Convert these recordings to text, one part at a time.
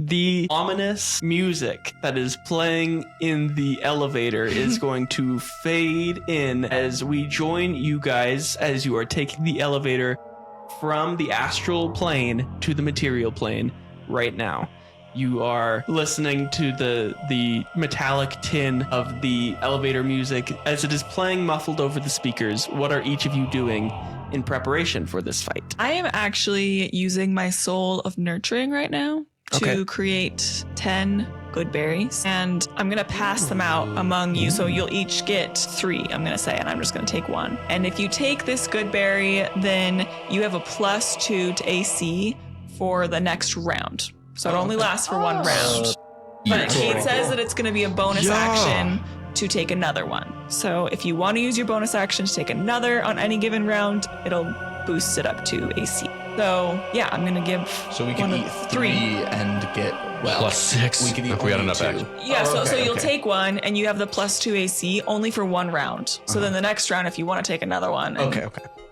The ominous music that is playing in the elevator is going to fade in as we join you guys as you are taking the elevator from the astral plane to the material plane right now. You are listening to the metallic tin of the elevator music as it is playing muffled over the speakers. What are each of you doing in preparation for this fight? I am actually using my soul of nurturing right now to create 10 good berries, and I'm gonna pass them out among you, so you'll each get 3, I'm gonna say, and I'm just gonna take 1. And if you take this good berry, then you have a +2 to AC for the next round. So it only lasts for 1 round. But it says that it's gonna be a bonus action to take another one. So if you want to use your bonus action to take another on any given round, it'll boost it up to AC. So yeah, I'm gonna give. So we can eat 3 and get +6. We can eat. If we got enough 2. action. Yeah, so you'll take 1, and you have the +2 AC only for 1 round. So then the next round, if you want to take another one, and, Okay.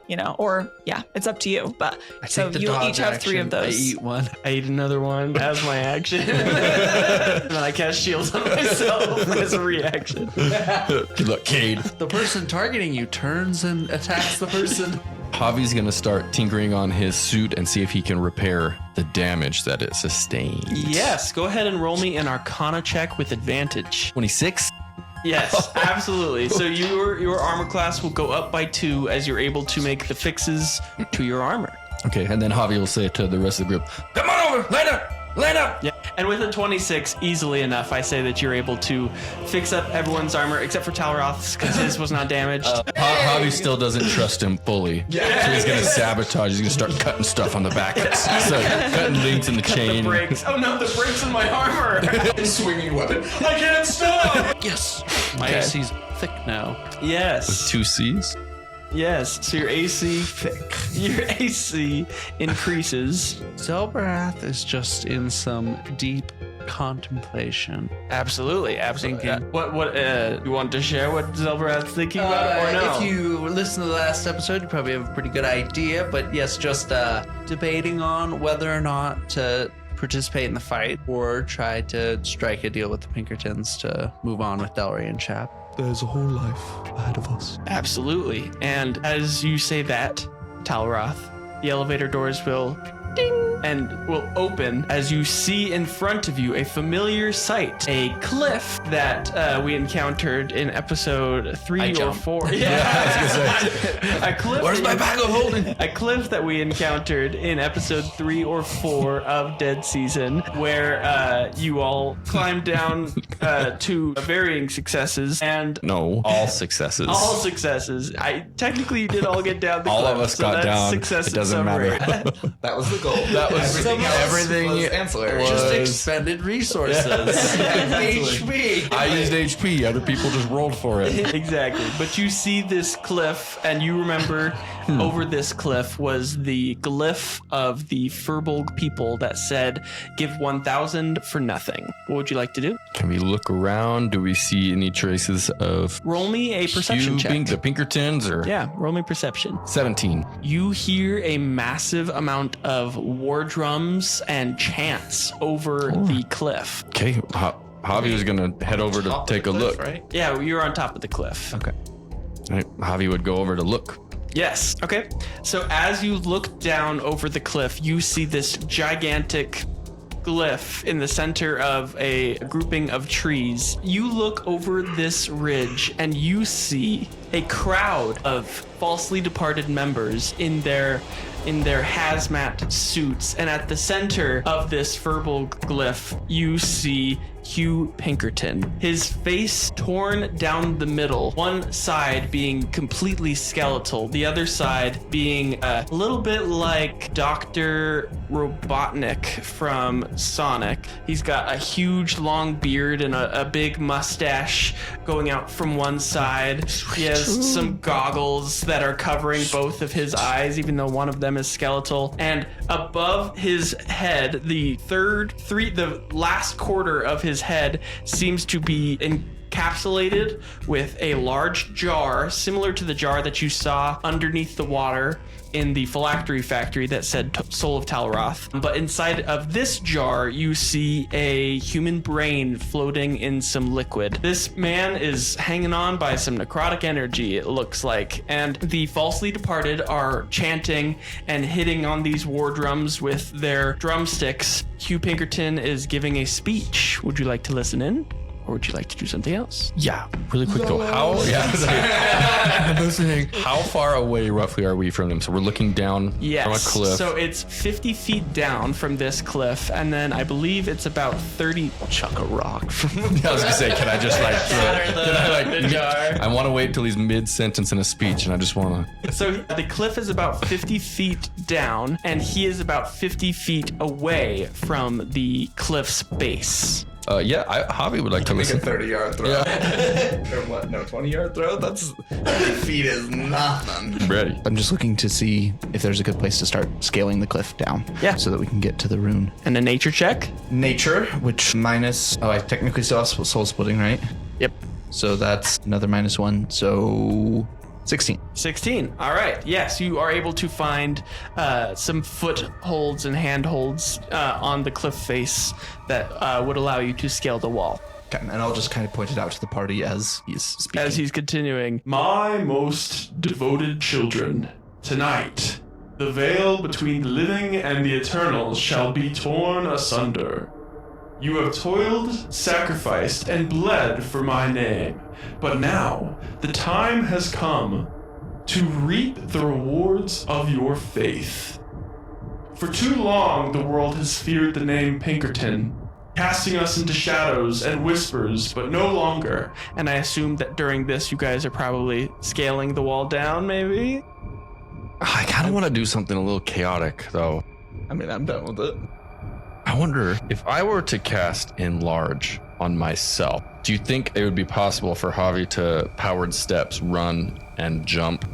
you know, or yeah, it's up to you. But so you'll each have 3 of those. I eat 1. I eat another one as my action. And then I cast shields on myself as a reaction. Good luck, Cade. The person targeting you turns and attacks the person. Javi's gonna start tinkering on his suit and see if he can repair the damage that it sustained. Yes, go ahead and roll me an Arcana check with advantage. 26. Yes, absolutely. So your armor class will go up by 2 as you're able to make the fixes to your armor. Okay, and then Javi will say to the rest of the group, "Come on over, line up, line up." Yeah, and with a 26, easily enough, I say that you're able to fix up everyone's armor except for Talroth's because his was not damaged. Javi still doesn't trust him fully, so he's gonna sabotage. He's gonna start cutting stuff on the back, so cutting links in the chain. The brakes. Oh no, the brakes in my armor. Swinging weapon. I can't stop. Yes. My AC's thick now. Yes. 2 C's. Yes. So your AC increases. Zelbrath is just in some deep contemplation. Absolutely. Thinking. What you want to share what Zelbrath's thinking about it or no? If you listen to the last episode, you probably have a pretty good idea. But yes, just debating on whether or not to participate in the fight or try to strike a deal with the Pinkertons to move on with Delry and Chap. There's a whole life ahead of us. Absolutely. And as you say that, Talroth, the elevator doors will ding and will open as you see in front of you a familiar sight, a cliff that we encountered in episode 3 or 4. A cliff. Where's my bag of holding? A cliff that we encountered in episode 3 or 4 of Dead Season, where you all climbed down to varying successes and all successes. All successes. Technically you did all get down the all cliff, of us so got that's down. success It doesn't summary. matter. That was the goal. That was everything was ancillary. Just expended resources. HP. I used HP. Other people just rolled for it. Exactly. But you see this cliff, and you remember over this cliff was the glyph of the Firbolg people that said, "Give 1,000 for nothing." What would you like to do? Can we look around? Do we see any traces of Roll me a perception check. the Pinkertons? Or Yeah, roll me perception. 17. You hear a massive amount of war drums and chants over the cliff. Okay, Javi was gonna head over to take a look. Right? Yeah, you're on top of the cliff. Okay. Right, Javi would go over to look. Yes. Okay. So as you look down over the cliff, you see this gigantic glyph in the center of a grouping of trees. You look over this ridge and you see a crowd of falsely departed members in their hazmat suits, and at the center of this Firbolg glyph you see Hugh Pinkerton, his face torn down the middle, one side being completely skeletal, the other side being a little bit like Dr. Robotnik from Sonic. He's got a huge long beard and a big mustache going out from one side. He has some goggles that are covering both of his eyes, even though one of them is skeletal. And above his head, the last quarter of his head seems to be encapsulated with a large jar, similar to the jar that you saw underneath the water in the phylactery factory that said Soul of Talroth. But inside of this jar, you see a human brain floating in some liquid. This man is hanging on by some necrotic energy, it looks like. And the falsely departed are chanting and hitting on these war drums with their drumsticks. Hugh Pinkerton is giving a speech. Would you like to listen in? Or would you like to do something else? Yeah, really quick though. I'm listening. How far away roughly are we from them? So we're looking down from a cliff. So it's 50 feet down from this cliff, and then I believe it's about 30. Chuck a rock from I was gonna say, can I just I want to wait till he's mid-sentence in a speech, and I just want to. So the cliff is about 50 feet down, and he is about 50 feet away from the cliff's base. Javi would like to Make a listen. 30-yard throw. Or what? No, 20-yard throw? That's 30 feet is nothing. Ready. I'm just looking to see if there's a good place to start scaling the cliff down. Yeah. So that we can get to the rune. And a nature check? Nature, which minus... Oh, I technically still have soul splitting, right? Yep. So that's another -1. So 16. 16. All right. Yes, you are able to find some footholds and handholds on the cliff face that would allow you to scale the wall. Okay, and I'll just kind of point it out to the party as he's speaking. As he's continuing. My most devoted children, tonight, the veil between the living and the eternal shall be torn asunder. You have toiled, sacrificed, and bled for my name, but now the time has come to reap the rewards of your faith. For too long, the world has feared the name Pinkerton, casting us into shadows and whispers, but no longer. And I assume that during this, you guys are probably scaling the wall down, maybe? I kind of want to do something a little chaotic, though. I mean, I'm done with it. I wonder if I were to cast Enlarge on myself, do you think it would be possible for Javi to powered steps, run, and jump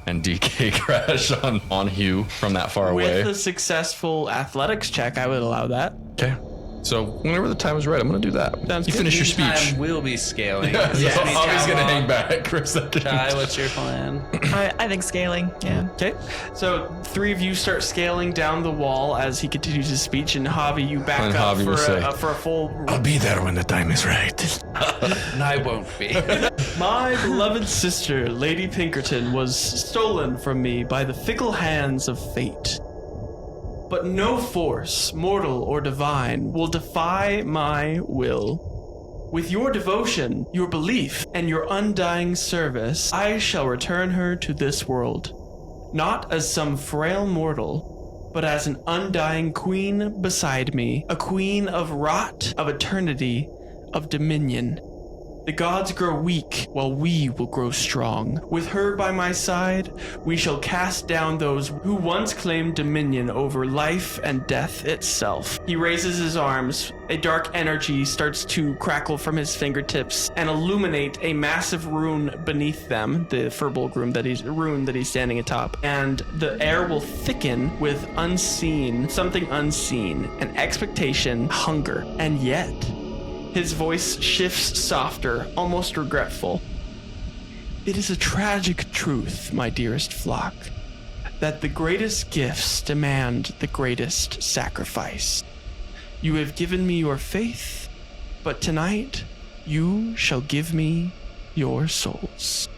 and DK crash on Hugh from that far away? With a successful athletics check, I would allow that. Okay. So whenever the time is right, I'm going to do that. Sounds You good. finish your speech. Time will be scaling. Yeah, This so will be Javi's going to Talroth. hang back for a second. Jai, what's your plan? I think scaling. Yeah. Okay, so 3 of you start scaling down the wall as he continues his speech, and Javi, you back And up Javi will say, for a full... I'll be there when the time is right. And I won't be. My beloved sister, Lady Pinkerton, was stolen from me by the fickle hands of fate. But no force, mortal or divine, will defy my will. With your devotion, your belief, and your undying service, I shall return her to this world. Not as some frail mortal, but as an undying queen beside me, a queen of rot, of eternity, of dominion. The gods grow weak, while we will grow strong. With her by my side, we shall cast down those who once claimed dominion over life and death itself. He raises his arms. A dark energy starts to crackle from his fingertips and illuminate a massive rune beneath them, the Firbolg rune that he's standing atop. And the air will thicken with something unseen, an expectation, hunger, and yet... His voice shifts softer, almost regretful. It is a tragic truth, my dearest flock, that the greatest gifts demand the greatest sacrifice. You have given me your faith, but tonight you shall give me your souls.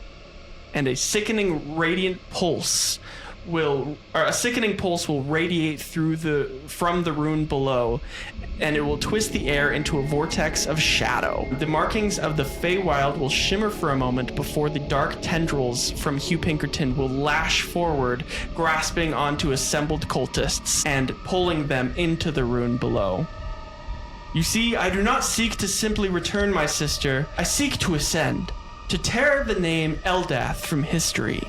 And a sickening radiant pulse will radiate from the rune below, and it will twist the air into a vortex of shadow. The markings of the Feywild will shimmer for a moment before the dark tendrils from Hugh Pinkerton will lash forward, grasping onto assembled cultists and pulling them into the rune below. You see, I do not seek to simply return my sister. I seek to ascend, to tear the name Eldath from history.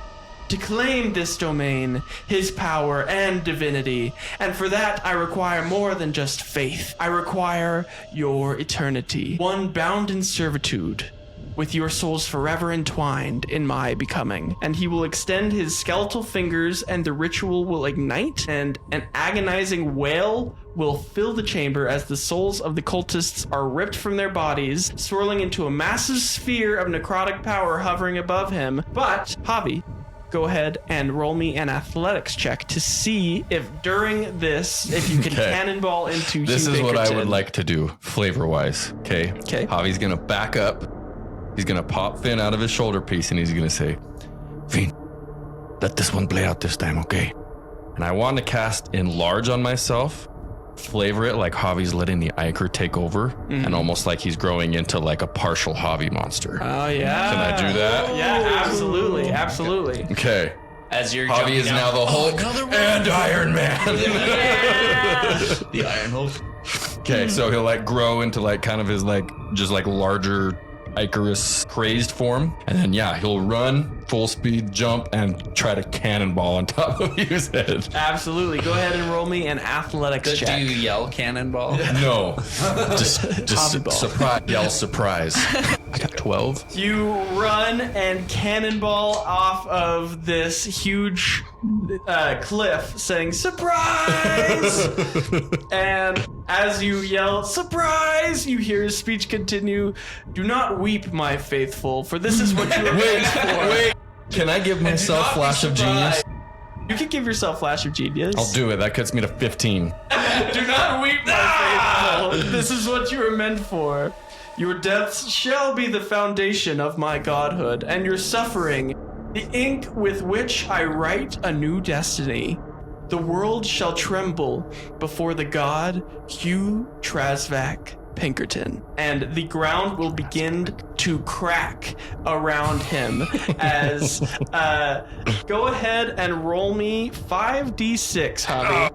To claim this domain, his power and divinity, and for that I require more than just faith. I require your eternity, one bound in servitude, with your souls forever entwined in my becoming. And he will extend his skeletal fingers, and the ritual will ignite, and an agonizing wail will fill the chamber as the souls of the cultists are ripped from their bodies, swirling into a massive sphere of necrotic power hovering above him. But, Javi, go ahead and roll me an athletics check to see if during this, if you can Okay. cannonball into This Hugh is what I Pinkerton. would like to do, flavor-wise. Okay. Okay. Javi's gonna back up. He's gonna pop Finn out of his shoulder piece, and he's gonna say, "Finn, let this one play out this time, okay?" And I want to cast enlarge on myself, flavor it like Javi's letting the Ichor take over, and almost like he's growing into like a partial Javi monster. Oh, yeah. Can I do that? Yeah, absolutely. Absolutely. Okay. As you're Javi jumping is now out. the Hulk and Iron Man. The Iron Hulk. Okay, so he'll like grow into like kind of his like just like larger Icarus crazed form, and then yeah, he'll run full speed, jump, and try to cannonball on top of Hugh's head. Absolutely. Go ahead and roll me an athletics Do check. you yell cannonball? No, just Hobby ball. surprise, yell surprise. I got 12. You run and cannonball off of this huge cliff saying, "Surprise!" And as you yell, "Surprise!" you hear his speech continue, "Do not weep, my faithful, for this is what you are made for." Wait, can I give myself flash of genius? You can give yourself flash of genius. I'll do it. That gets me to 15. Do not weep, my faithful. This is what you are meant for. Your deaths shall be the foundation of my godhood, and your suffering, the ink with which I write a new destiny. The world shall tremble before the god Hugh Pinkerton, and the ground will begin to crack around him as go ahead and roll me 5d6, Javi,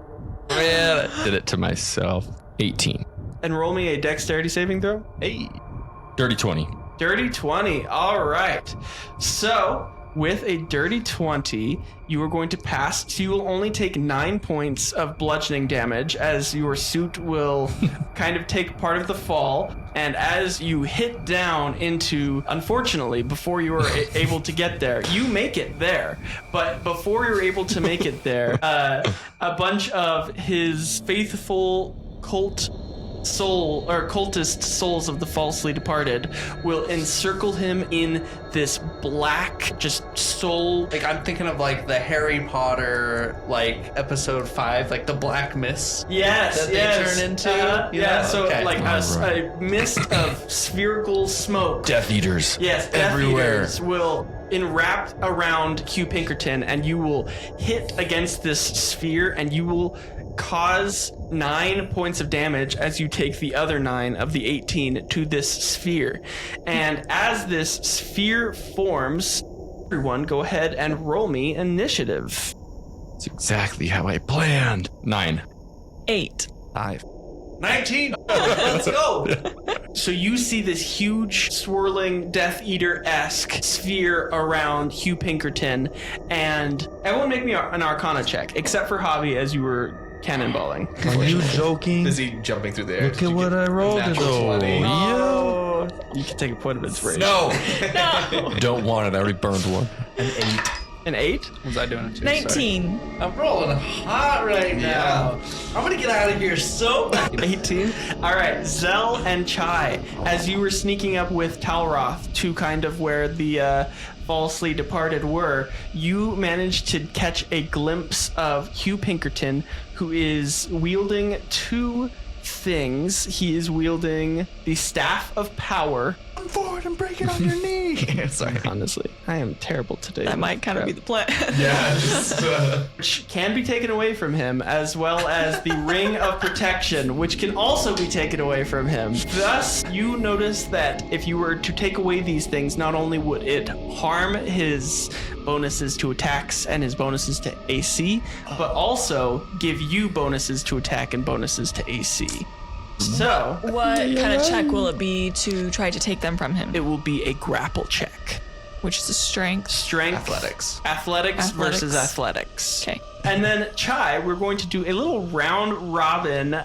Man, I did it to myself. 18. and roll me a dexterity saving throw. Hey. Dirty 20. Dirty 20. All right. So, with a dirty 20, you are going to pass. So, you will only take 9 points of bludgeoning damage as your suit will kind of take part of the fall. And as you hit down into, unfortunately, before you are able to get there, you make it there. But before you're able to make it there, a bunch of his faithful cultist souls of the falsely departed will encircle him in this black just soul. Like I'm thinking of like the Harry Potter like episode 5, like the black mist. Yes, that yes. they turn into. Yeah, You know? so Okay. like a mist of spherical smoke. Death Eaters. Yes, Death everywhere. Eaters will enwrap around Hugh Pinkerton, and you will hit against this sphere, and you will cause 9 points of damage as you take the other 9 of the 18 to this sphere. And as this sphere forms, everyone go ahead and roll me initiative. It's exactly how I planned. 9. 8. 5. 19. Let's go. So you see this huge swirling Death Eater-esque sphere around Hugh Pinkerton, and everyone make me an Arcana check, except for Javi as you were cannonballing. Are you joking? Is he jumping through the air? Look at what I rolled. Natural 20? Oh, you can take a point of inspiration. No. Don't want it. I already burned one. An 8? What was I doing it too? 19. I'm rolling hot right now. I'm gonna get out of here so bad. 18? All right, Zell and Chai, as you were sneaking up with Talroth to kind of where the falsely departed were, you managed to catch a glimpse of Hugh Pinkerton, who is wielding 2 things. He is wielding the Staff of Power. Come forward and break it on your knee. Sorry. Honestly, I am terrible today. That might kind of be the plan. Yeah. Just, Which can be taken away from him, as well as the Ring of Protection, which can also be taken away from him. Thus, you notice that if you were to take away these things, not only would it harm his bonuses to attacks and his bonuses to AC, but also give you bonuses to attack and bonuses to AC. So, What kind of check will it be to try to take them from him? it will be a grapple check. Which is a strength. Strength. Athletics versus athletics. Okay. And then, Chai, we're going to do a little round robin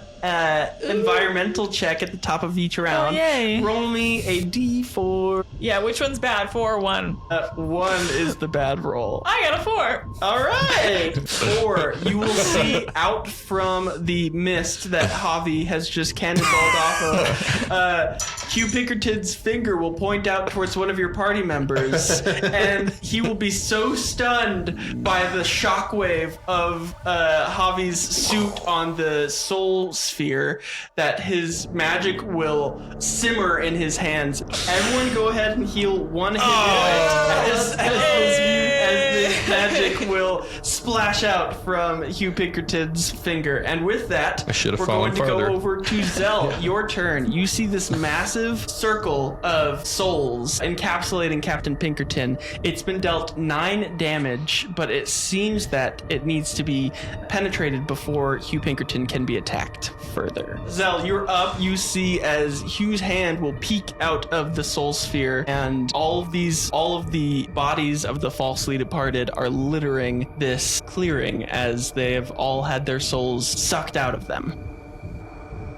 environmental check at the top of each round. Oh, yay. Roll me a d4. Yeah, which one's bad? 4 or 1? 1 is the bad roll. I got a 4. All right. 4. You will see out from the mist that Javi has just cannonballed off of. Hugh Pinkerton's finger will point out towards one of your party members, and he will be so stunned by the shockwave of Javi's suit on the soul sphere that his magic will simmer in his hands. Everyone go ahead and heal 1 hit point as the magic will splash out from Hugh Pinkerton's finger. And with that, I should have we're fallen going to farther. go over to Zell. Your turn. You see this massive circle of souls encapsulating Captain Pinkerton. It's been dealt 9 damage, but it seems that it needs to be penetrated before Hugh Pinkerton can be attacked further. Zell, you're up. You see as Hugh's hand will peek out of the soul sphere, and all of the bodies of the falsely departed are littering this clearing as they have all had their souls sucked out of them.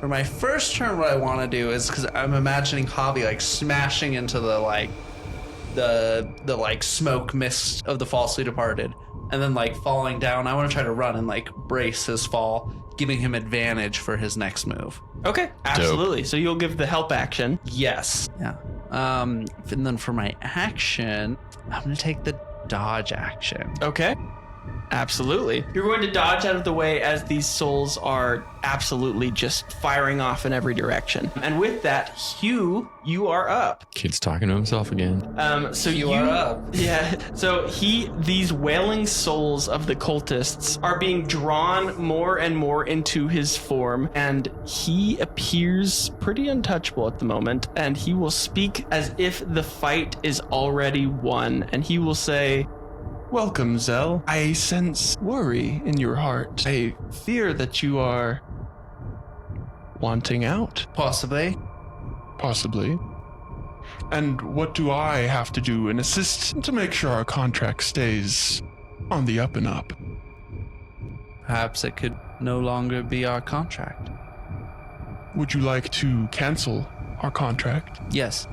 For my first turn, what I want to do is, because I'm imagining Javi like smashing into the smoke mist of the falsely departed, and then like falling down. I want to try to run and like brace his fall, giving him advantage for his next move. Okay, absolutely. So you'll give the help action. Yes. Yeah. And then for my action, I'm gonna take the dodge action. Okay. Absolutely. You're going to dodge out of the way as these souls are absolutely just firing off in every direction. And with that, Hugh, you are up. Kid's talking to himself again. So You are up. Yeah. So these wailing souls of the cultists are being drawn more and more into his form, and he appears pretty untouchable at the moment. And he will speak as if the fight is already won, and he will say, "Welcome, Zell. I sense worry in your heart. I fear that you are wanting out." Possibly. Possibly. And what do I have to do and assist to make sure our contract stays on the up and up? Perhaps it could no longer be our contract. Would you like to cancel our contract? Yes.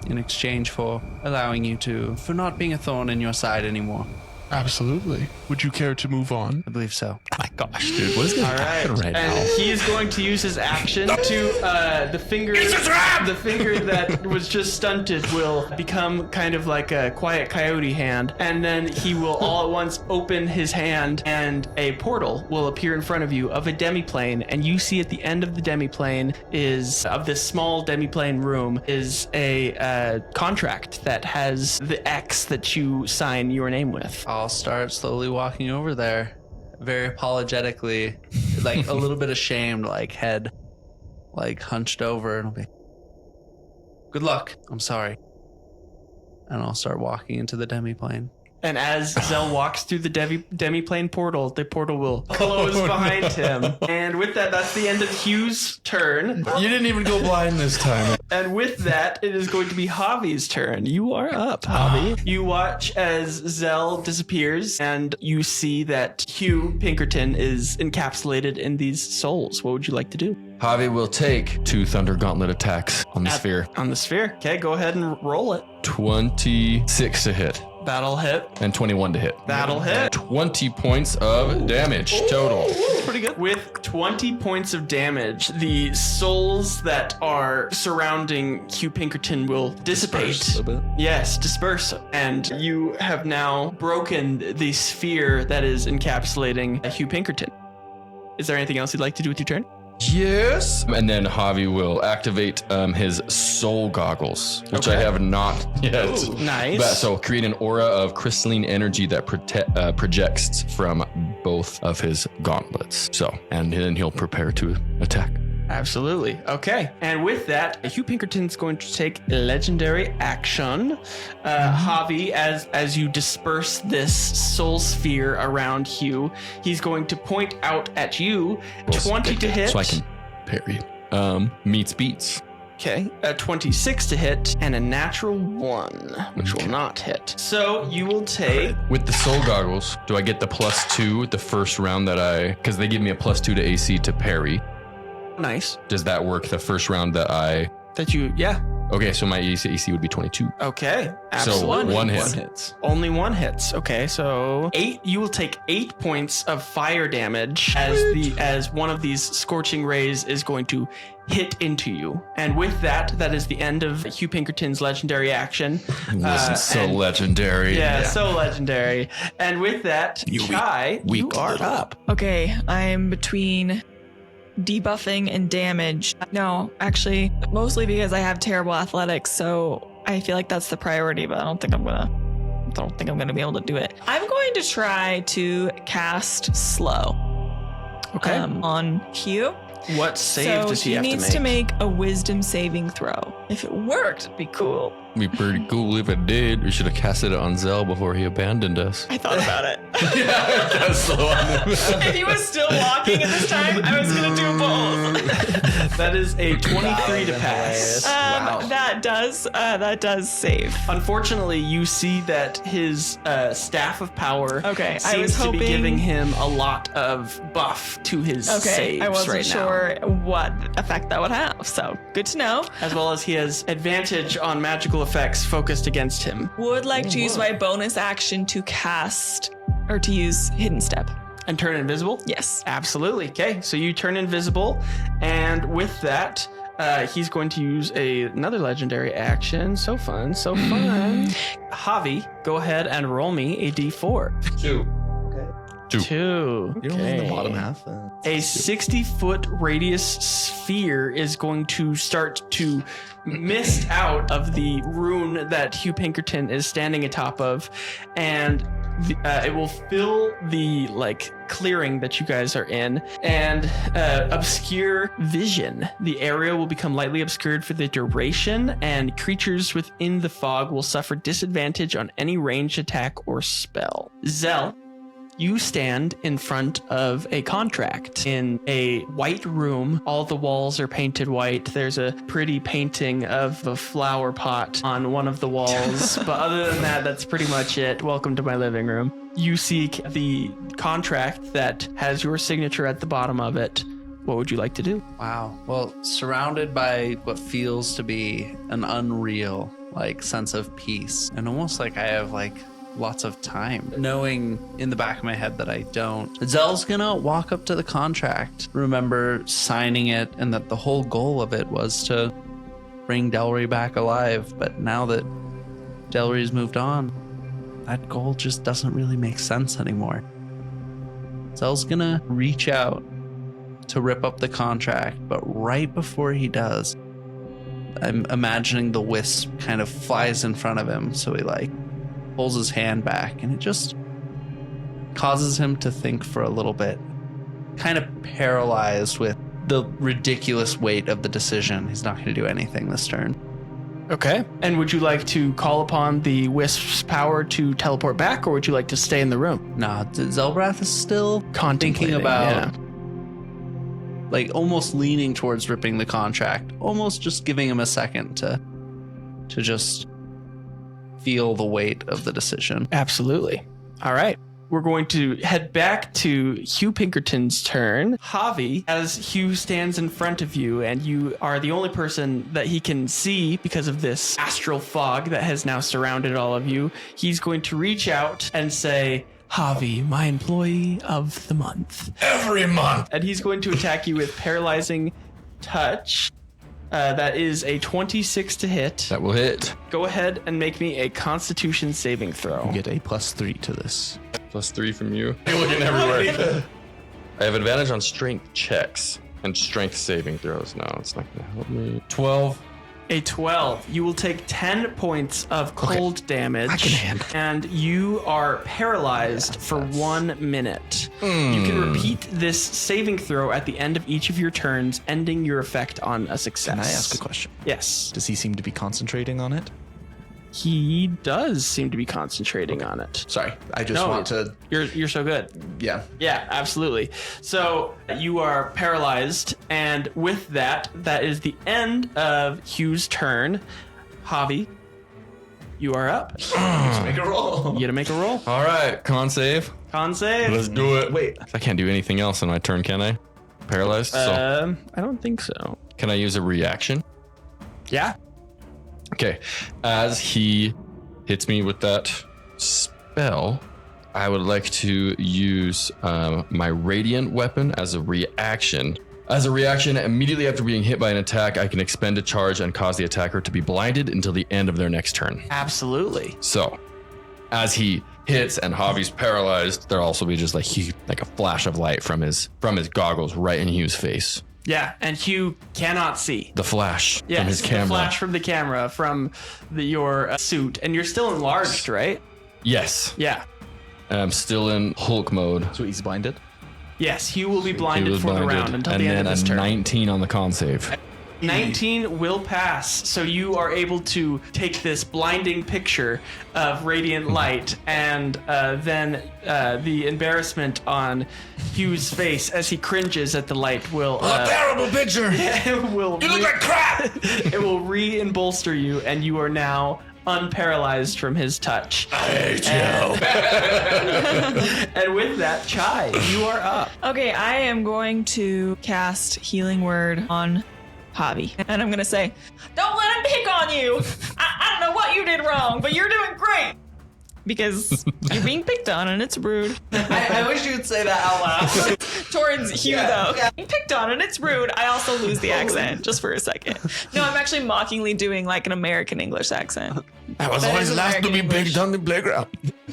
In exchange for allowing you for not being a thorn in your side anymore. Absolutely. Would you care to move on? I believe so. Oh my gosh, dude, what is going All to happen right, right and now? he is going to use his action to the finger that was just stunted will become kind of like a quiet coyote hand, and then he will all at once open his hand, and a portal will appear in front of you of a demiplane, and you see at the end of the demiplane of this small demiplane room is a contract that has the X that you sign your name with. I'll start slowly walking over there, very apologetically, like a little bit ashamed, like head like hunched over, and I'll be, "Good luck. I'm sorry." And I'll start walking into the demiplane. And as Zell walks through the demiplane portal, the portal will close behind him. And with that, that's the end of Hugh's turn. You didn't even go blind this time. And with that, it is going to be Javi's turn. You are up, Javi. You watch as Zell disappears, and you see that Hugh Pinkerton is encapsulated in these souls. What would you like to do? Javi will take 2 Thunder Gauntlet attacks on the sphere. On the sphere. Okay, go ahead and roll it. 26 to hit That'll hit. and 21 to hit. That'll hit. 20 points of damage total. Pretty good. With 20 points of damage, the souls that are surrounding Hugh Pinkerton will dissipate. Disperse a bit. Yes, disperse. And you have now broken the sphere that is encapsulating Hugh Pinkerton. Is there anything else you'd like to do with your turn? Yes. And then Javi will activate his soul goggles, which I Okay. have not yet. Ooh, nice. But, so create an aura of crystalline energy that projects from both of his gauntlets. So, and then he'll prepare to attack. Absolutely. Okay. And with that, Hugh Pinkerton's going to take a legendary action. Javi, as you disperse this soul sphere around Hugh, he's going to point out at you 20 to hit. So I can parry. Meets beats. Okay. A 26 to hit and a natural 1, which will not hit. So you will take... With the soul goggles, do I get the +2 the first round because they give me a +2 to AC to parry? Nice. Does that work the first round that I... Yeah. Okay, so my AC would be 22. Okay. Absolutely. So one hit. One hits. Only one hits. Okay, so 8. You will take 8 points of fire damage as one of these scorching rays is going to hit into you. And with that, that is the end of Hugh Pinkerton's legendary action. It wasn't so legendary. Yeah, so legendary. And with that, Chai, you are up. Okay, I'm between debuffing and damage. No, actually, mostly because I have terrible athletics, so I feel like that's the priority, but I don't think I'm gonna be able to do it. I'm going to try to cast slow. Okay. On Hugh. What save does he have to make? He needs to make a wisdom saving throw. If it worked, it'd be cool. It'd be pretty cool if it did. We should have casted it on Zell before he abandoned us. I thought about it. That's the one. If he was still walking at this time, I was gonna do both. That is a 23 to pass. Wow. That does save. Unfortunately, you see that his staff of power Okay, I seems was to be hoping- giving him a lot of buff to his saves I wasn't right sure what effect that would have, so good to know. now. As well as he has advantage on magical effects focused against him. Would like to use my bonus action to cast or to use hidden step. And turn invisible? Yes. Absolutely. Okay, so you turn invisible, and with that, he's going to use another legendary action. So fun, so fun. Javi, go ahead and roll me a d4. 2. Two. You're only in the Okay. bottom half. A 60-foot radius sphere is going to start to mist out of the rune that Hugh Pinkerton is standing atop of, and it will fill the clearing that you guys are in and obscure vision. The area will become lightly obscured for the duration, and creatures within the fog will suffer disadvantage on any ranged attack or spell. Zell, you stand in front of a contract in a white room. All the walls are painted white. There's a pretty painting of a flower pot on one of the walls. But other than that, that's pretty much it. Welcome to my living room. You see the contract that has your signature at the bottom of it. What would you like to do? Wow. Well, surrounded by what feels to be an unreal sense of peace, and almost like I have lots of time, knowing in the back of my head that I don't. Zell's gonna walk up to the contract, remember signing it, and that the whole goal of it was to bring Delry back alive. But now that Delry's moved on, that goal just doesn't really make sense anymore. Zell's gonna reach out to rip up the contract, but right before he does, I'm imagining the wisp kind of flies in front of him, so he pulls his hand back, and it just causes him to think for a little bit, kind of paralyzed with the ridiculous weight of the decision. He's not going to do anything this turn. Okay. And would you like to call upon the Wisp's power to teleport back, or would you like to stay in the room? Nah, Zelbrath is still thinking Contemplating, about almost leaning towards ripping the contract, almost just giving him a second to just feel the weight of the decision. Absolutely. All right. We're going to head back to Hugh Pinkerton's turn. Javi, as Hugh stands in front of you, and you are the only person that he can see because of this astral fog that has now surrounded all of you, he's going to reach out and say, Javi, my employee of the month. Every month. And he's going to attack you with paralyzing touch. That is a 26 to hit. That will hit. Go ahead and make me a Constitution saving throw. You get a +3 to this. +3 from you. You're looking everywhere. I have advantage on strength checks and strength saving throws. No, it's not going to help me. 12. A 12. You will take 10 points of cold damage. I can handle it. And you are paralyzed for 1 minute. You can repeat this saving throw at the end of each of your turns, ending your effect on a success. Can I ask a question? Yes. Does he seem to be concentrating on it? He does seem to be concentrating on it. Sorry, I just want to. You're so good. Yeah. Yeah, absolutely. So you are paralyzed, and with that, that is the end of Hugh's turn. Javi, you are up. Let's make a roll. You gotta make a roll. All right, con save. Con save. Let's do it. Wait. I can't do anything else in my turn, can I? paralyzed? So I don't think so. can I use a reaction? Yeah. Okay. As he hits me with that spell, I would like to use my radiant weapon as a reaction. As a reaction, immediately after being hit by an attack, I can expend a charge and cause the attacker to be blinded until the end of their next turn. Absolutely. So, as he hits and Javi's paralyzed, there'll also be just like a flash of light from his goggles right in Hugh's face. Yeah, and Hugh cannot see. The flash Yes, from his camera. the flash from the camera from your suit, and you're still enlarged, right? Yes, Yeah. I'm still in Hulk mode. So he's blinded. Yes, Hugh will be He blinded was for the blinded, round until and the then end of this a turn. 19 on the con save. 19 will pass, so you are able to take this blinding picture of radiant light, and then the embarrassment on Hugh's face as he cringes at the light will Terrible picture. it will You look like crap. it will re-embolster you, and you are now unparalyzed from his touch. I hate you. And with that, Chai, you are up. Okay, I am going to cast Healing Word on Javi. And I'm going to say, don't let him pick on you. I don't know what you did wrong, but you're doing great. Because you're being picked on and it's rude. I wish you would say that out loud. Towards Hugh, though. Being picked on and it's rude. I also lose the accent just for a second. No, I'm actually mockingly doing like an American English accent. I was That always is last to be American picked on the playground.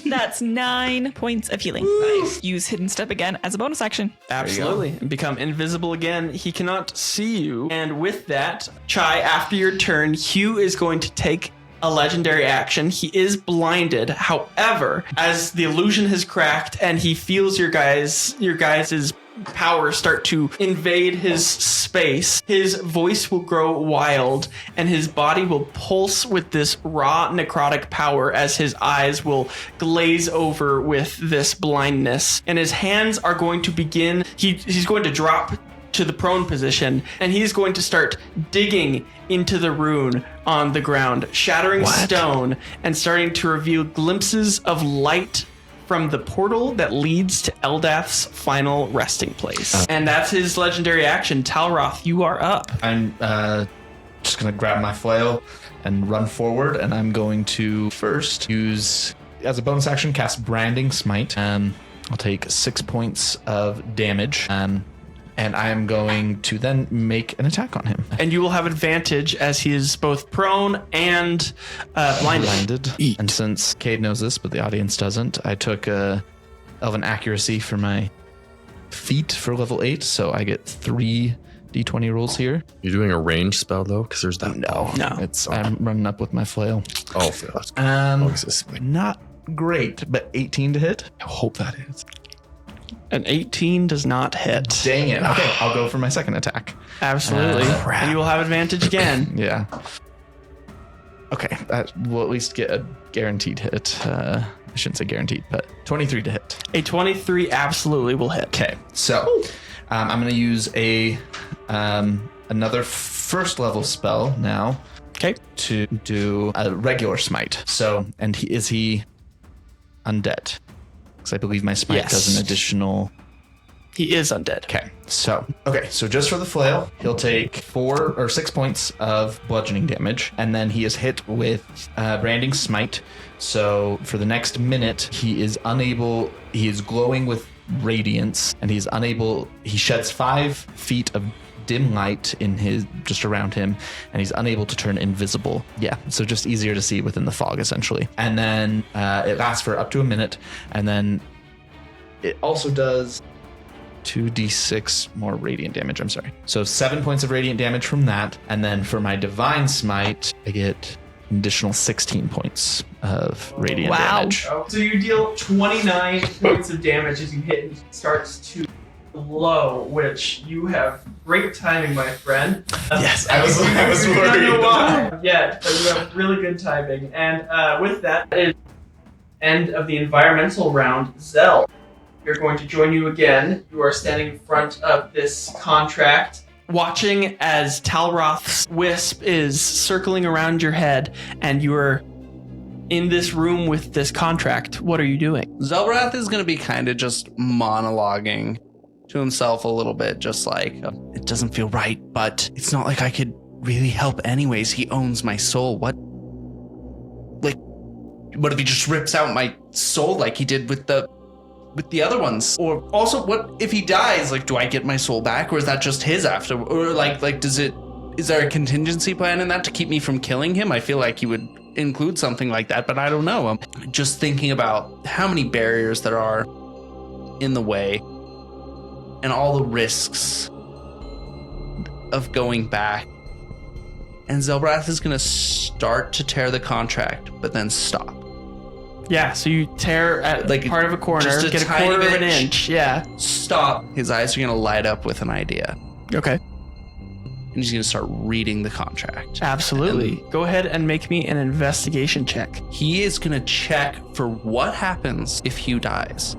That's 9 points of healing. Nice. Use Hidden Step again as a bonus action. Absolutely. Become invisible again. He cannot see you. And with that, Chai, after your turn, Hugh is going to take a legendary action. He is blinded. However, as the illusion has cracked and he feels your guys' power start to invade his space, his voice will grow wild and his body will pulse with this raw necrotic power as his eyes will glaze over with this blindness. And his hands are going to begin, he's going to drop to the prone position, and he's going to start digging into the rune on the ground, shattering stone and starting to reveal glimpses of light from the portal that leads to Eldath's final resting place. And that's his legendary action. Talroth, you are up. I'm just going to grab my flail and run forward, and I'm going to first use, as a bonus action, cast Branding Smite. I'll take 6 points of damage. And I am going to then make an attack on him. And you will have advantage as he is both prone and blinded. And since Cade knows this, but the audience doesn't, I took Elven Accuracy for my feat for level 8, so I get 3 d20 rolls here. You're doing a range spell though, because there's that. No. I'm running up with my flail. Oh, that's Not great, but 18 to hit. I hope that is. An 18 does not hit. Dang it. Okay, I'll go for my second attack. Absolutely. And you will have advantage again. Yeah. Okay, we'll at least get a guaranteed hit. I shouldn't say guaranteed, but 23 to hit. A 23 absolutely will hit. Okay, so I'm going to use another first level spell now. Okay. To do a regular smite. So, and is he undead? Because I believe my smite does an additional. He is undead. Okay, so just for the flail, he'll take 4 or 6 points of bludgeoning damage, and then he is hit with branding smite. So for the next minute, he is glowing with radiance, and he sheds 5 feet of dim light just around him, and he's unable to turn invisible. Yeah, so just easier to see within the fog, essentially. And then it lasts for up to a minute, and then it also does 2d6 more radiant damage. I'm sorry. So 7 points of radiant damage from that, and then for my divine smite, I get an additional 16 points of radiant damage. So you deal 29 points of damage as you hit, and he starts to glow, which you have great timing, my friend. Yes, I was I don't know worried. why. Yeah, but you have really good timing. And with that is end of the environmental round. Zell, we're going to join you again. You are standing in front of this contract, watching as Talroth's wisp is circling around your head, and you are in this room with this contract. What are you doing? Zelbrath is going to be kind of just monologuing to himself a little bit, just like, it doesn't feel right, but it's not like I could really help anyways. He owns my soul. What if he just rips out my soul like he did with the other ones? Or also, what if he dies? Like, do I get my soul back, or is that just his after? Or is there a contingency plan in that to keep me from killing him? I feel like he would include something like that, but I don't know. I'm just thinking about how many barriers there are in the way and all the risks of going back. And Zelbrath is going to start to tear the contract, but then stop. Yeah, so you tear at Like part of a corner, just a get a tiny quarter of an bit. inch. Yeah. Stop. His eyes are going to light up with an idea. Okay. And he's going to start reading the contract. Absolutely. Go ahead and make me an investigation check. He is going to check for what happens if Hugh dies.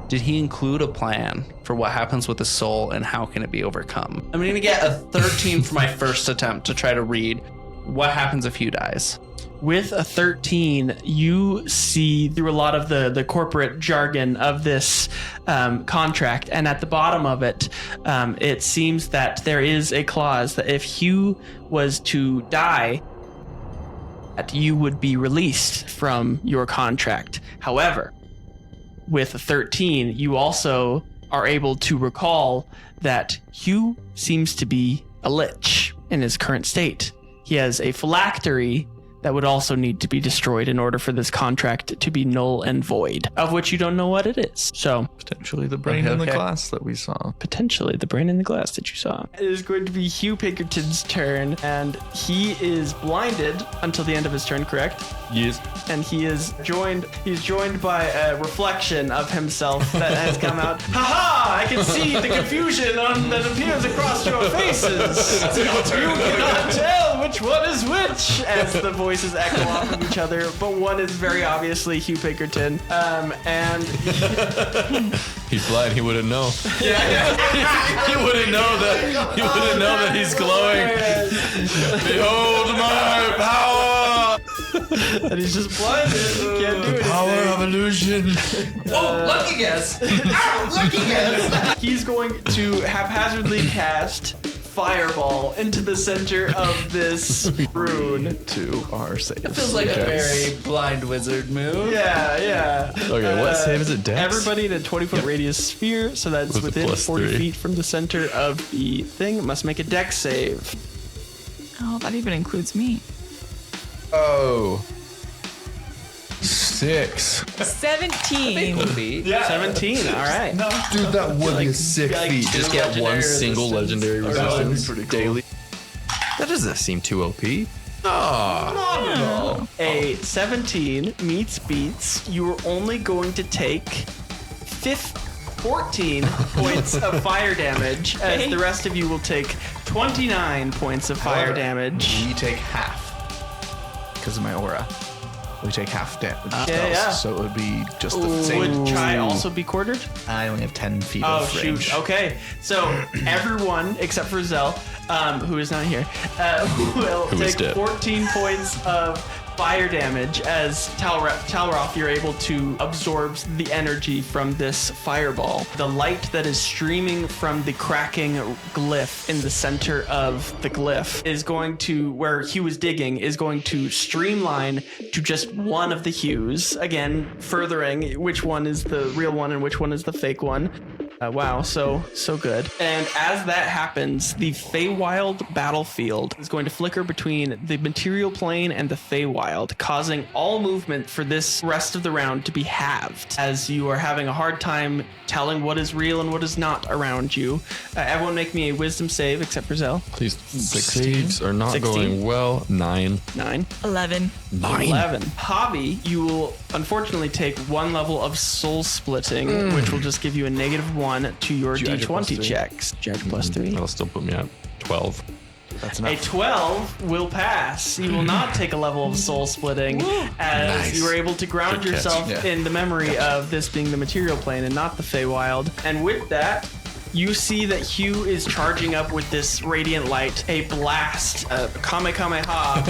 Did he include a plan for what happens with the soul and how can it be overcome? I'm going to get a 13 for my first attempt to try to read what happens if Hugh dies. With a 13, you see through a lot of the corporate jargon of this contract, and at the bottom of it, it seems that there is a clause that if Hugh was to die, that you would be released from your contract. However, with a 13, you also are able to recall that Hugh seems to be a lich in his current state. He has a phylactery that would also need to be destroyed in order for this contract to be null and void, of which you don't know what it is. So Potentially the brain in the glass that we saw. potentially the brain in the glass that you saw. It is going to be Hugh Pinkerton's turn, and he is blinded until the end of his turn, correct? Yes. And he's joined by a reflection of himself that has come out. Haha! I can see the confusion that appears across your faces. You cannot tell which one is which, as the voices echo off of each other, but one is very obviously Hugh Pinkerton. And He's blind. He wouldn't know. He wouldn't know that. He wouldn't know that he's glowing. Behold my power. and he's just blinded. He can't do anything. Power of illusion. Oh, lucky guess. Ow, lucky guess. He's going to haphazardly cast Fireball into the center of this rune. To our save. It feels like a very blind wizard move. Yeah. Okay, what save is it? Dex? Everybody in a 20-foot radius sphere, so that's With a within plus 40 3. feet from the center of the thing, must make a dex save. Oh, that even includes me. Oh. 6. 17. 17, all right. Dude, that would be a sick like feat. two Just get legendary one single resistance. legendary That would be resistance pretty cool. daily. That doesn't seem too OP. Ah. A 17 meets beats. You're only going to take 14 points of fire damage, as the rest of you will take 29 points of fire However, damage. We take half because of my aura. We take half damage. yeah. So it would be just the same. Would Chai also be quartered? I only have 10 feet Oh, of range. shoot. Okay. So everyone except for Zell, who is not here, will Who is take dead. 14 points of fire damage as Talroth, you're able to absorb the energy from this fireball. The light that is streaming from the cracking glyph in the center of the glyph is going to, where Hugh is digging, is going to streamline to just one of the Hues. Again, furthering which one is the real one and which one is the fake one. Wow, so good. And as that happens, the Feywild battlefield is going to flicker between the material plane and the Feywild, causing all movement for this rest of the round to be halved, as you are having a hard time telling what is real and what is not around you. Everyone make me a wisdom save, except for Zell. These saves are not 16. going well. 9. 9. 11. 11. Javi, you will unfortunately take one level of soul splitting, which will just give you a -1 to your Did you add your plus D20 3? checks. Judge plus 3. That'll still put me at 12. That's A enough. 12 will pass. You will not take a level of soul splitting, as Nice. you are able to ground Good catch. yourself Yeah. in the memory of this being the material plane and not the Feywild. And with that, you see that Hugh is charging up with this radiant light, a blast, a Kamehameha,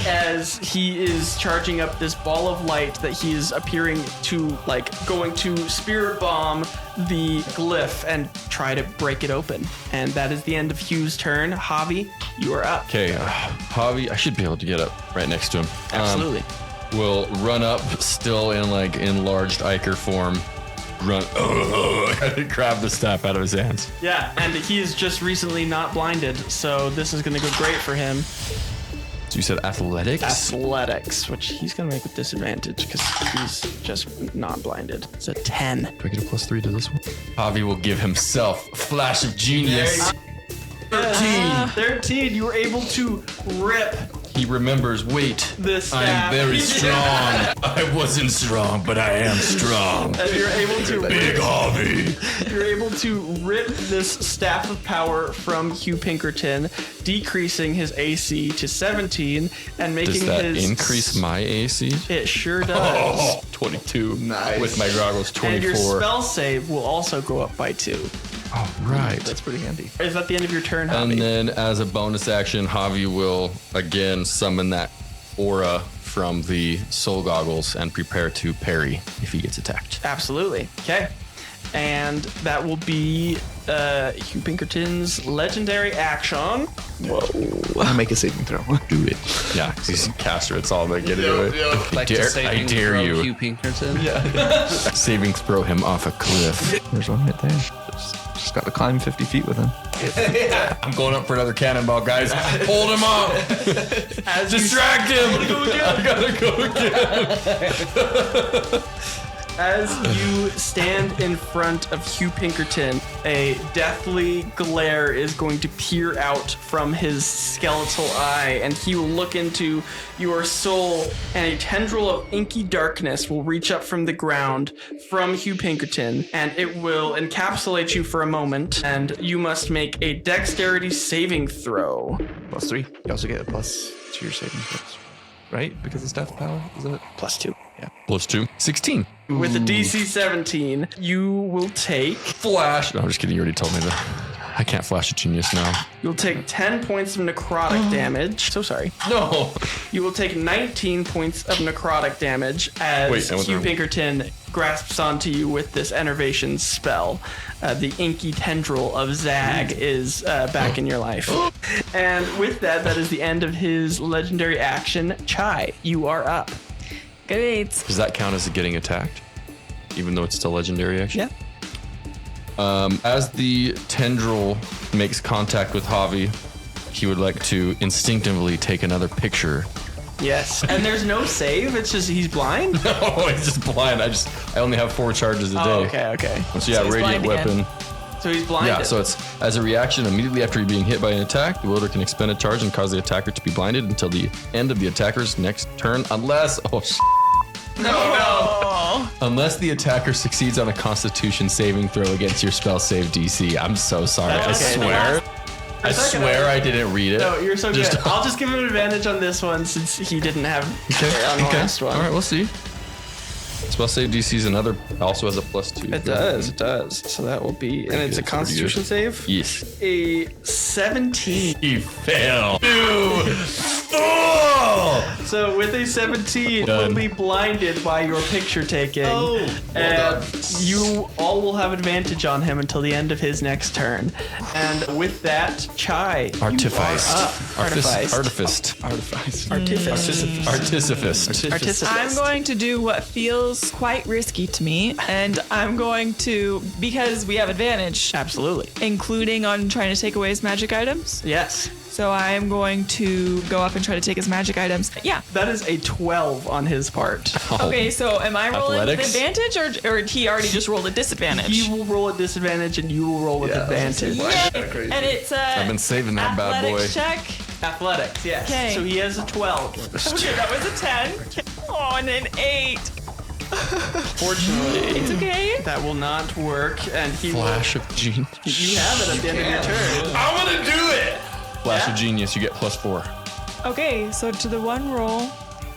as he is charging up this ball of light that he is appearing to, like, going to spirit bomb the glyph and try to break it open. And that is the end of Hugh's turn. Javi, you are up. Okay, Javi, I should be able to get up right next to him. Absolutely. Will run up, still in like enlarged Iker form. Run, grab the staff out of his hands. Yeah, and he is just recently not blinded, so this is going to go great for him. So you said athletics? Athletics, which he's going to make with disadvantage because he's just not blinded. It's a 10. Do I get a +3 to this one? Javi will give himself a flash of genius. 13. You were able to rip He remembers, wait, the staff. I'm very strong. I wasn't strong, but I am strong. And you're able to Big Javi. You're able to rip this staff of power from Hugh Pinkerton, decreasing his AC to 17 and making Does that his increase my AC? It sure does. Oh, 22. Nice. With my goggles, 24. And your spell save will also go up by 2. Oh, right. That's pretty handy. Is that the end of your turn, Javi? And then as a bonus action, Javi will again summon that aura from the soul goggles and prepare to parry if he gets attacked. Absolutely. Okay. And that will be Hugh Pinkerton's legendary action. Whoa. Make a saving throw. Do it. Yeah, because he's a caster. It's all about getting to it. Like dare- to saving I dare throw you. Hugh Pinkerton. Saving throw him off a cliff. There's one right there. Just got to climb 50 feet with him. I'm going up for another cannonball, guys. Hold him up. Distract him. I gotta go again. As you stand in front of Hugh Pinkerton, a deathly glare is going to peer out from his skeletal eye, and he will look into your soul, and a tendril of inky darkness will reach up from the ground from Hugh Pinkerton, and it will encapsulate you for a moment, and you must make a dexterity saving throw. +3. You also get a plus to your saving throws. Right? Because of staff power? Is it? +2. Yeah. +2. 16. With a DC 17, you will take Flash. No, I'm just kidding. You already told me that. I can't flash a genius now. You'll take 10 points of necrotic damage. So sorry. No. You will take 19 points of necrotic damage as Wait, I wasn't Hugh wrong. Pinkerton grasps onto you with this enervation spell. The inky tendril of Zag is back in your life. And with that, that is the end of his legendary action. Chai, you are up. Great. Does that count as getting attacked? Even though it's still legendary action? Yeah. As the tendril makes contact with Javi, he would like to instinctively take another picture. Yes. And there's no save. It's just he's blind. Oh, he's just blind. I only have 4 charges a day. Oh, okay. So yeah, So he's radiant blind again. weapon. So he's blinded. Yeah, so it's as a reaction immediately after being hit by an attack, the wielder can expend a charge and cause the attacker to be blinded until the end of the attacker's next turn, unless unless the attacker succeeds on a Constitution saving throw against your spell save DC. I'm so sorry. That's okay. I swear I didn't read it. No, you're so Just- good. I'll just give him an advantage on this one since he didn't have it on the last one. All right, we'll see. Spell save DC is another, also has a +2. It does. So that will be, and it's a good, pretty Constitution good. save. Yes. A 17. He failed. Dude. So with a 17, Done. will be blinded by your picture taking. And you all will have advantage on him until the end of his next turn. And with that, Chai, Artifice. you are up. Artifice. Artifice. Artifice. Artificist. Artifice. I'm going to do what feels quite risky to me, and I'm going to, because we have advantage, Absolutely. including on trying to take away his magic items. Yes. So I am going to go up and try to take his magic items. Yeah. That is a 12 on his part. Okay, so am I rolling Athletics? with advantage, or he already just rolled a disadvantage? He will roll a disadvantage and you will roll with advantage. Yay! And it's a I've been saving that bad boy. athletics check. Athletics, yes. Okay. So he has a 12. Okay, that was a 10. Oh, and an 8. Fortunately, It's okay. that will not work, and he Flash of genius. will. You have it at the end of your turn. I'm gonna do it. Flash of genius. You get +4. Okay, so to the one roll,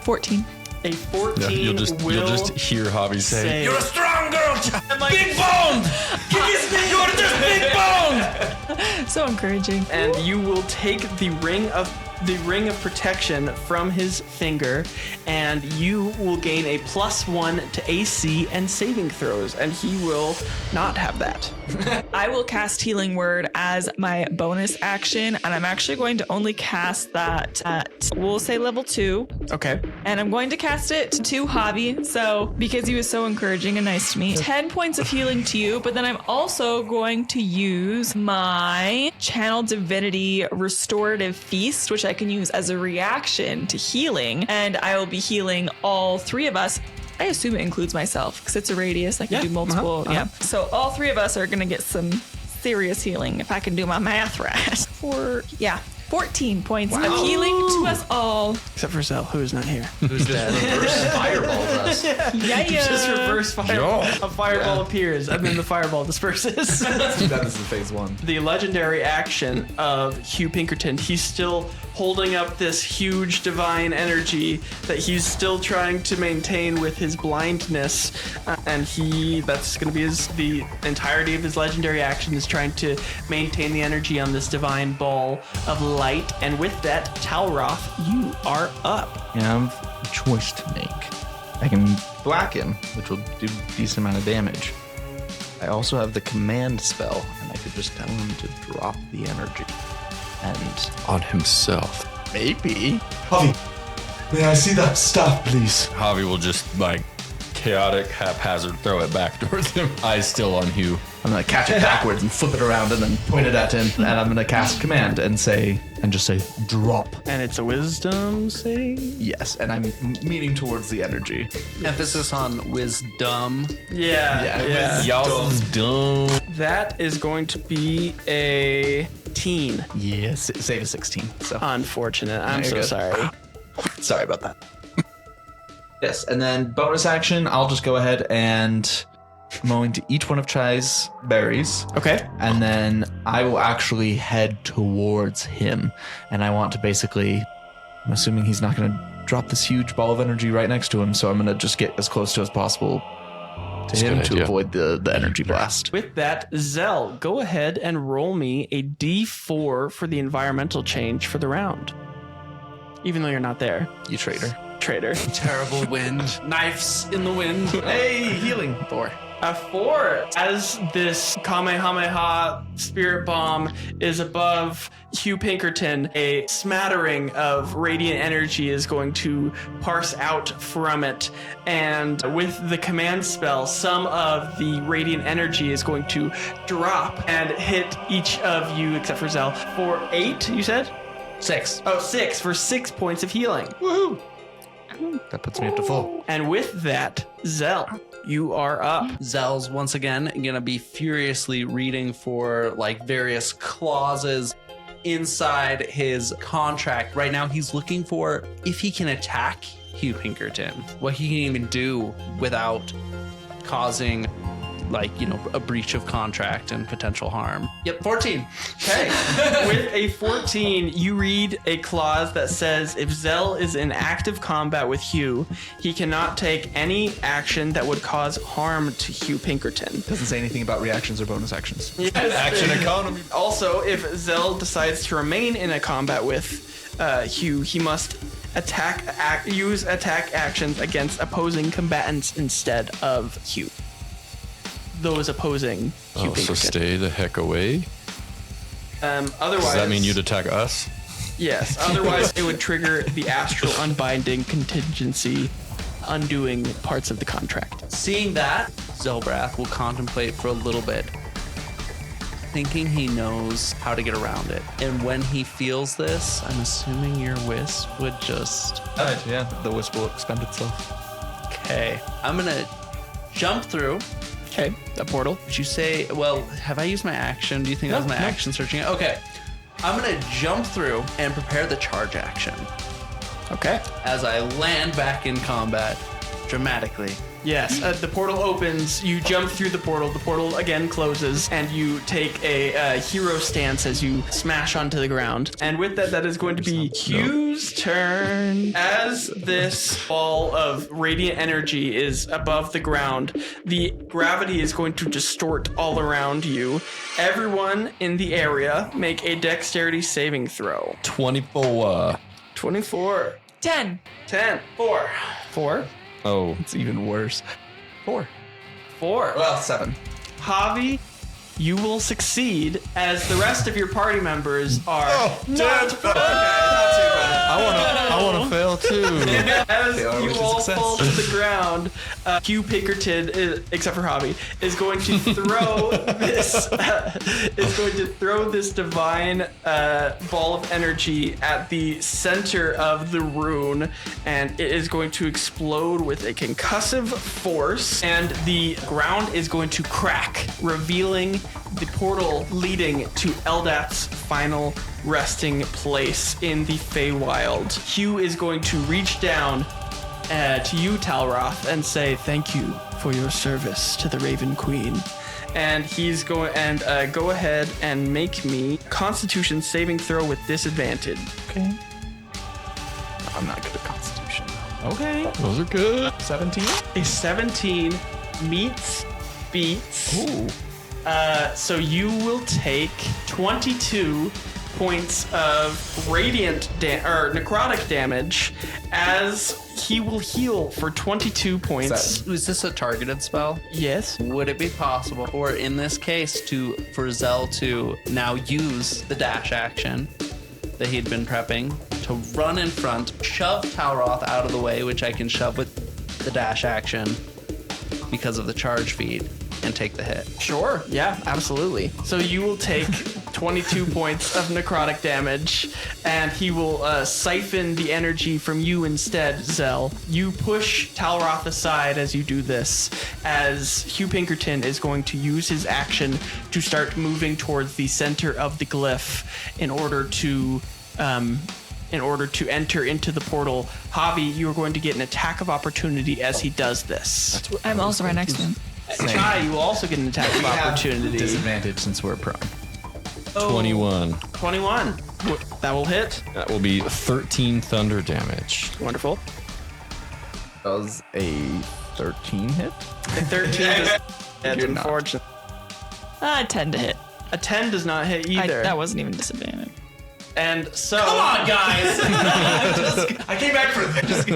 14. A 14 You'll just will hear Javi say, save. "You're a strong girl, big boned. You're just big bone. So encouraging. And you will take the ring of protection from his finger, and you will gain a +1 to AC and saving throws, and he will not have that. I will cast Healing Word as my bonus action, and I'm actually going to only cast that at, we'll say level 2. Okay. And I'm going to cast it to Javi. So, because he was so encouraging and nice to me, 10 points of healing to you. But then I'm also going to use my Channel Divinity Restorative Feast, which I can use as a reaction to healing. And I will be healing all 3 of us. I assume it includes myself because it's a radius. I can do multiple. Yeah. So all 3 of us are going to get some serious healing if I can do my math right. 14 points of healing to us all. Except for Zell, who is not here. Who's dead? Reverse fireballs us. Yeah. Just reverse fireball. A fireball appears, and then the fireball disperses. That is phase 1. The legendary action of Hugh Pinkerton, he's still holding up this huge divine energy that he's still trying to maintain with his blindness, and that's going to be the entirety of his legendary action is trying to maintain the energy on this divine ball of light. And with that, Talroth, you are up. I have a choice to make. I can blacken, which will do a decent amount of damage. I also have the command spell, and I could just tell him to drop the energy. And On himself. maybe Javi, may I see that staff, please? Javi will just chaotic, haphazard throw it back towards him. Eyes still on Hugh. I'm gonna catch it backwards and flip it around and then point it at him. And I'm gonna cast command and just say drop. And it's a wisdom save? Yes, and I'm meaning towards the energy. Emphasis on wisdom. Yeah. Y'all dumb. That is going to be a teen. Yes, save a 16. So Unfortunate. I'm You're so good. sorry. sorry about that. Yes, and then bonus action, I'll just go ahead and I'm going to each one of Chai's berries. Okay. And then I will actually head towards him. And I want to basically, I'm assuming he's not going to drop this huge ball of energy right next to him. So I'm going to just get as close to as possible to That's a him good to idea. avoid the energy blast. With that, Zell, go ahead and roll me a d4 for the environmental change for the round. Even though you're not there, You traitor. traitor. Terrible wind. Knives in the wind. Hey, healing. 4. A 4. As this Kamehameha spirit bomb is above Hugh Pinkerton, a smattering of radiant energy is going to parse out from it. And with the command spell, some of the radiant energy is going to drop and hit each of you, except for Zell, for 8, you said? 6. Oh, 6, for 6 points of healing. Woohoo! That puts me up to full. And with that, Zell, you are up. Zell's once again gonna be furiously reading for various clauses inside his contract. Right now, he's looking for if he can attack Hugh Pinkerton, what he can even do without causing a breach of contract and potential harm. Yep, 14. Okay. With a 14, you read a clause that says if Zell is in active combat with Hugh, he cannot take any action that would cause harm to Hugh Pinkerton. Doesn't say anything about reactions or bonus actions. Action economy. Also, if Zell decides to remain in a combat with Hugh, he must use attack actions against opposing combatants instead of Hugh. Those opposing Hugh So Pinkerton. stay the heck away. Otherwise, Does that mean you'd attack us? Yes. Otherwise, it would trigger the astral unbinding contingency, undoing parts of the contract. Seeing that, Zelbrath will contemplate for a little bit, thinking he knows how to get around it. And when he feels this, I'm assuming your wisp would just... Yeah, the wisp will expend itself. Okay. I'm gonna jump through. Okay, a portal. Would you say, well, have I used my action? Do you think that was my action searching it? Okay. I'm gonna jump through and prepare the charge action. Okay. As I land back in combat, dramatically. Yes, the portal opens, you jump through the portal again closes, and you take a hero stance as you smash onto the ground. And with that is going to be Hugh's turn. As this ball of radiant energy is above the ground, the gravity is going to distort all around you. Everyone in the area make a dexterity saving throw. 24. 24. 10. 10. 4. 4. Oh, It's even worse. 4. 4. Well, 7. Javi, you will succeed as the rest of your party members are not I want to fail too. as are you with all success. fall to the ground. Hugh Pinkerton, except for Javi, is going to throw this divine ball of energy at the center of the rune, and it is going to explode with a concussive force, and the ground is going to crack, revealing the portal leading to Eldath's final resting place in the Feywild. Hugh is going to reach down to you, Talroth, and say thank you for your service to the Raven Queen. And he's going and go ahead and make me Constitution saving throw with disadvantage. Okay. I'm not good at Constitution. Okay. Those are good. 17? A 17 beats. Ooh. So you will take 22 points of radiant or necrotic damage as he will heal for 22 points. Is this a targeted spell? Yes. Would it be possible, or in this case, for Zell to now use the dash action that he'd been prepping to run in front, shove Talroth out of the way, which I can shove with the dash action because of the charge feed, and take the hit? Sure. Yeah, absolutely. So you will take 22 points of necrotic damage, and he will siphon the energy from you instead, Zell. You push Talroth aside as you do this, as Hugh Pinkerton is going to use his action to start moving towards the center of the glyph in order to enter into the portal. Javi, you are going to get an attack of opportunity as he does this. I'm also right next to him. Chai, you will also get an attack of opportunity. Disadvantage since we're prone. 21. 21. That will hit. That will be 13 thunder damage. Wonderful. That was a 13 hit. A 13 does hit, You're not. unfortunate. 10 to hit. A 10 does not hit either. That wasn't even disadvantage. And so... Come on, guys! I came back for this.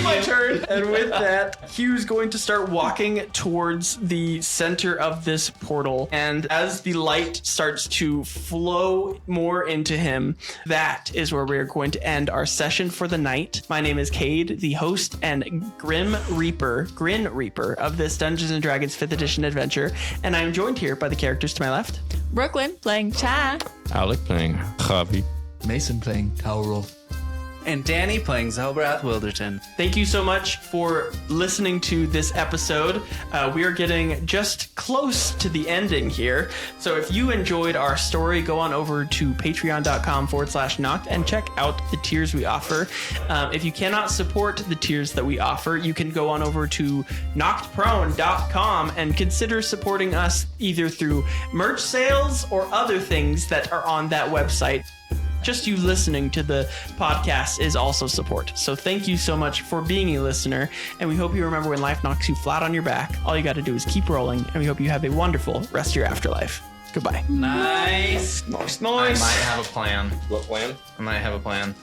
my turn. And with that, Hugh's going to start walking towards the center of this portal. And as the light starts to flow more into him, that is where we're going to end our session for the night. My name is Cade, the host and Grin Reaper of this Dungeons & Dragons 5th edition adventure. And I'm joined here by the characters to my left. Brooklyn playing Chai. Alec playing Javi. Mason playing Talroth. And Danny playing Zelbrath Wilderton. Thank you so much for listening to this episode. We are getting just close to the ending here. So if you enjoyed our story, go on over to patreon.com/Noct and check out the tiers we offer. If you cannot support the tiers that we offer, you can go on over to noctprone.com and consider supporting us either through merch sales or other things that are on that website. Just you listening to the podcast is also support. So thank you so much for being a listener, and we hope you remember when life knocks you flat on your back, all you got to do is keep rolling, and we hope you have a wonderful rest of your afterlife. Goodbye. Nice. Nice. I might have a plan. What plan? I might have a plan.